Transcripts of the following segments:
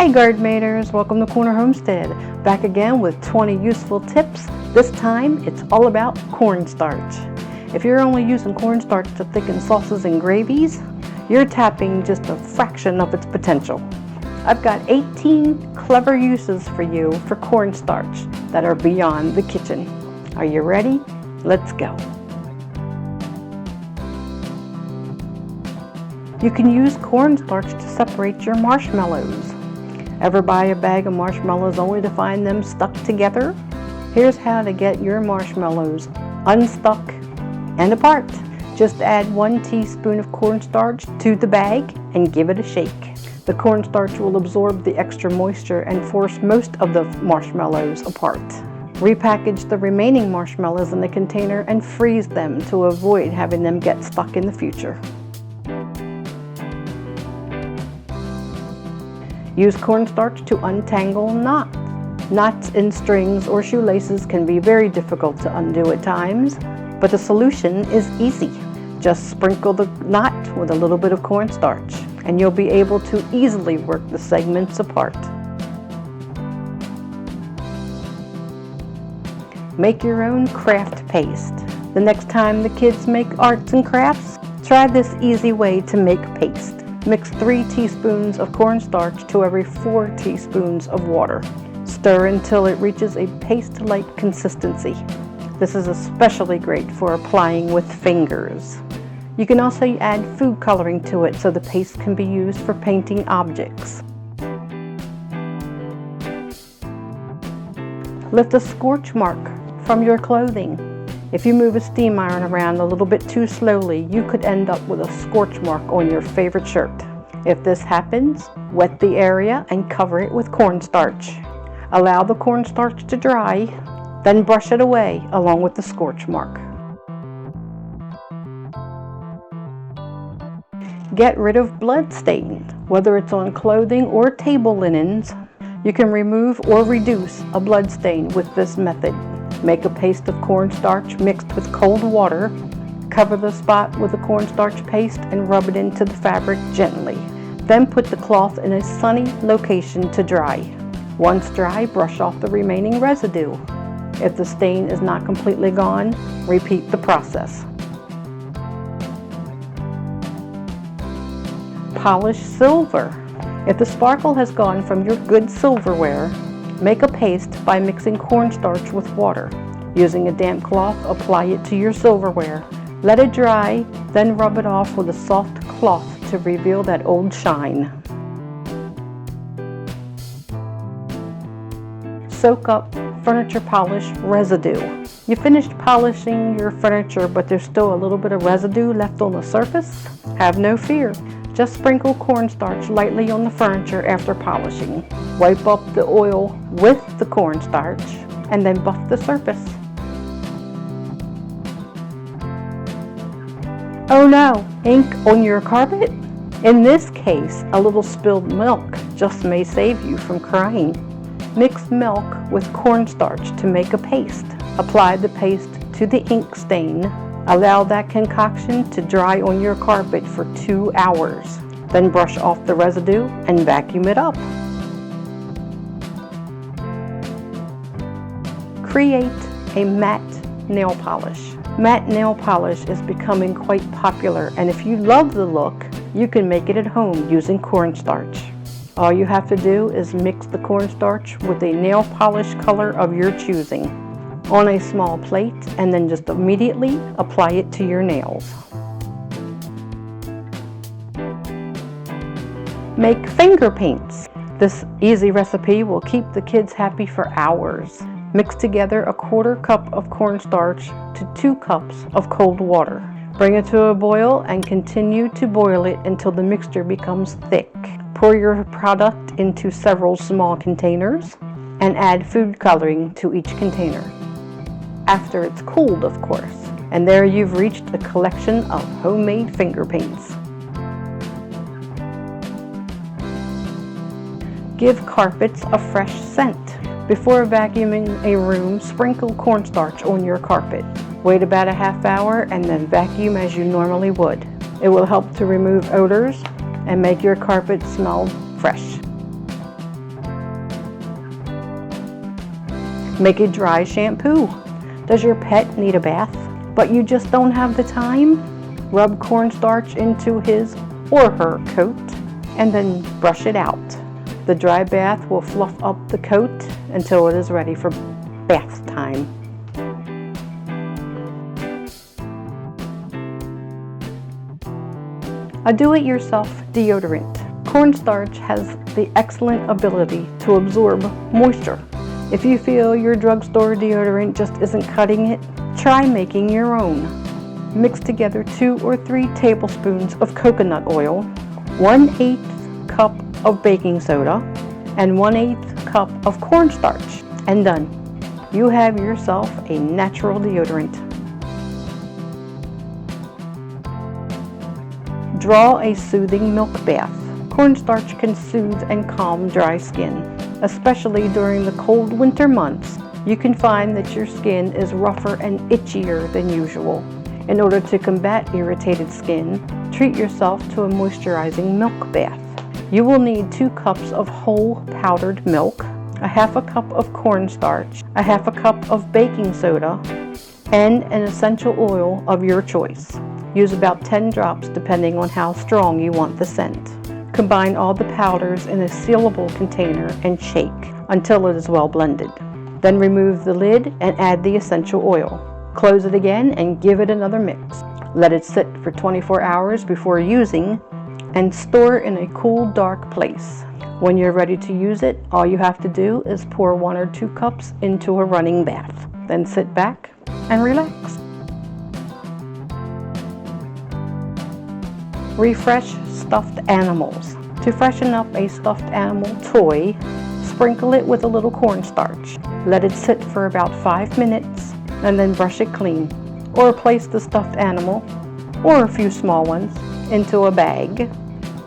Hi Gardenmaters, welcome to Corner Homestead. Back again with 20 useful tips. This time it's all about cornstarch. If you're only using cornstarch to thicken sauces and gravies, you're tapping just a fraction of its potential. I've got 18 clever uses for you for cornstarch that are beyond the kitchen. Are you ready? Let's go. You can use cornstarch to separate your marshmallows. Ever buy a bag of marshmallows only to find them stuck together? Here's how to get your marshmallows unstuck and apart. Just add 1 teaspoon of cornstarch to the bag and give it a shake. The cornstarch will absorb the extra moisture and force most of the marshmallows apart. Repackage the remaining marshmallows in the container and freeze them to avoid having them get stuck in the future. Use cornstarch to untangle knots. Knots in strings or shoelaces can be very difficult to undo at times, but the solution is easy. Just sprinkle the knot with a little bit of cornstarch, and you'll be able to easily work the segments apart. Make your own craft paste. The next time the kids make arts and crafts, try this easy way to make paste. Mix 3 teaspoons of cornstarch to every 4 teaspoons of water. Stir until it reaches a paste-like consistency. This is especially great for applying with fingers. You can also add food coloring to it so the paste can be used for painting objects. Lift a scorch mark from your clothing. If you move a steam iron around a little bit too slowly, you could end up with a scorch mark on your favorite shirt. If this happens, wet the area and cover it with cornstarch. Allow the cornstarch to dry, then brush it away along with the scorch mark. Get rid of blood stains, whether it's on clothing or table linens. You can remove or reduce a blood stain with this method. Make a paste of cornstarch mixed with cold water. Cover the spot with the cornstarch paste and rub it into the fabric gently. Then put the cloth in a sunny location to dry. Once dry, brush off the remaining residue. If the stain is not completely gone, repeat the process. Polish silver. If the sparkle has gone from your good silverware, make a paste by mixing cornstarch with water. Using a damp cloth, apply it to your silverware. Let it dry, then rub it off with a soft cloth to reveal that old shine. Soak up furniture polish residue. You finished polishing your furniture, but there's still a little bit of residue left on the surface? Have no fear. Just sprinkle cornstarch lightly on the furniture after polishing. Wipe up the oil with the cornstarch and then buff the surface. Oh no, ink on your carpet? In this case, a little spilled milk just may save you from crying. Mix milk with cornstarch to make a paste. Apply the paste to the ink stain. Allow that concoction to dry on your carpet for 2 hours. Then brush off the residue and vacuum it up. Create a matte nail polish. Matte nail polish is becoming quite popular, and if you love the look, you can make it at home using cornstarch. All you have to do is mix the cornstarch with a nail polish color of your choosing on a small plate, and then just immediately apply it to your nails. Make finger paints. This easy recipe will keep the kids happy for hours. Mix together a 1/4 cup of cornstarch to 2 cups of cold water. Bring it to a boil and continue to boil it until the mixture becomes thick. Pour your product into several small containers and add food coloring to each container. After it's cooled, of course. And there you've reached a collection of homemade finger paints. Give carpets a fresh scent. Before vacuuming a room, sprinkle cornstarch on your carpet. Wait about a half hour and then vacuum as you normally would. It will help to remove odors and make your carpet smell fresh. Make a dry shampoo. Does your pet need a bath, but you just don't have the time? Rub cornstarch into his or her coat and then brush it out. The dry bath will fluff up the coat until it is ready for bath time. A do-it-yourself deodorant. Cornstarch has the excellent ability to absorb moisture. If you feel your drugstore deodorant just isn't cutting it, try making your own. Mix together 2 or 3 tablespoons of coconut oil, 1/8 cup of baking soda, and 1/8 cup of cornstarch, and done. You have yourself a natural deodorant. Draw a soothing milk bath. Cornstarch can soothe and calm dry skin, especially during the cold winter months. You can find that your skin is rougher and itchier than usual. In order to combat irritated skin, treat yourself to a moisturizing milk bath. You will need 2 cups of whole powdered milk, a 1/2 cup of cornstarch, a 1/2 cup of baking soda, and an essential oil of your choice. Use about 10 drops depending on how strong you want the scent. Combine all the powders in a sealable container and shake until it is well blended. Then remove the lid and add the essential oil. Close it again and give it another mix. Let it sit for 24 hours before using and store in a cool, dark place. When you're ready to use it, all you have to do is pour 1 or 2 cups into a running bath. Then sit back and relax. Refresh stuffed animals. To freshen up a stuffed animal toy, sprinkle it with a little cornstarch. Let it sit for about 5 minutes and then brush it clean. Or place the stuffed animal, or a few small ones, into a bag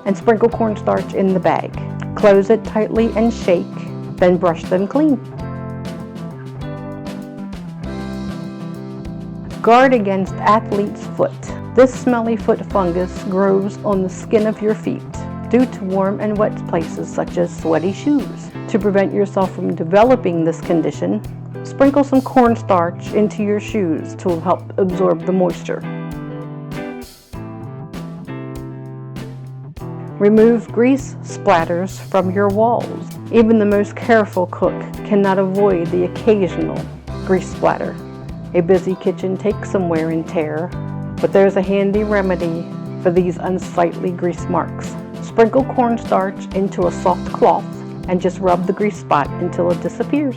and sprinkle cornstarch in the bag. Close it tightly and shake, then brush them clean. Guard against athlete's foot. This smelly foot fungus grows on the skin of your feet due to warm and wet places such as sweaty shoes. To prevent yourself from developing this condition, sprinkle some cornstarch into your shoes to help absorb the moisture. Remove grease splatters from your walls. Even the most careful cook cannot avoid the occasional grease splatter. A busy kitchen takes some wear and tear, but there's a handy remedy for these unsightly grease marks. Sprinkle cornstarch into a soft cloth and just rub the grease spot until it disappears.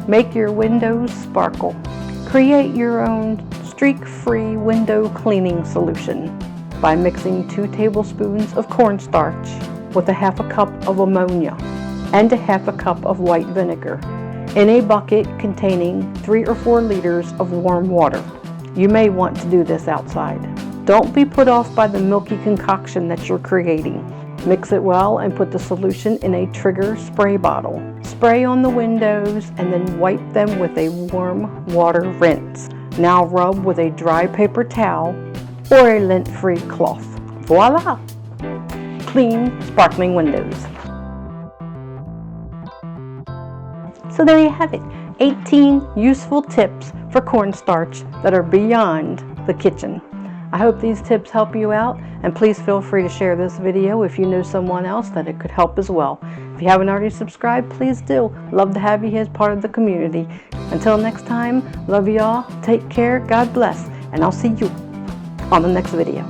Make your windows sparkle. Create your own streak-free window cleaning solution by mixing 2 tablespoons of cornstarch with a 1/2 cup of ammonia and a 1/2 cup of white vinegar in a bucket containing 3 or 4 liters of warm water. You may want to do this outside. Don't be put off by the milky concoction that you're creating. Mix it well and put the solution in a trigger spray bottle. Spray on the windows and then wipe them with a warm water rinse. Now rub with a dry paper towel or a lint-free cloth. Voila! Clean, sparkling windows. So there you have it, 18 useful tips for cornstarch that are beyond the kitchen. I hope these tips help you out, and please feel free to share this video if you know someone else that it could help as well. If you haven't already subscribed, please do. Love to have you as part of the community. Until next time, love you all, take care, God bless, and I'll see you on the next video.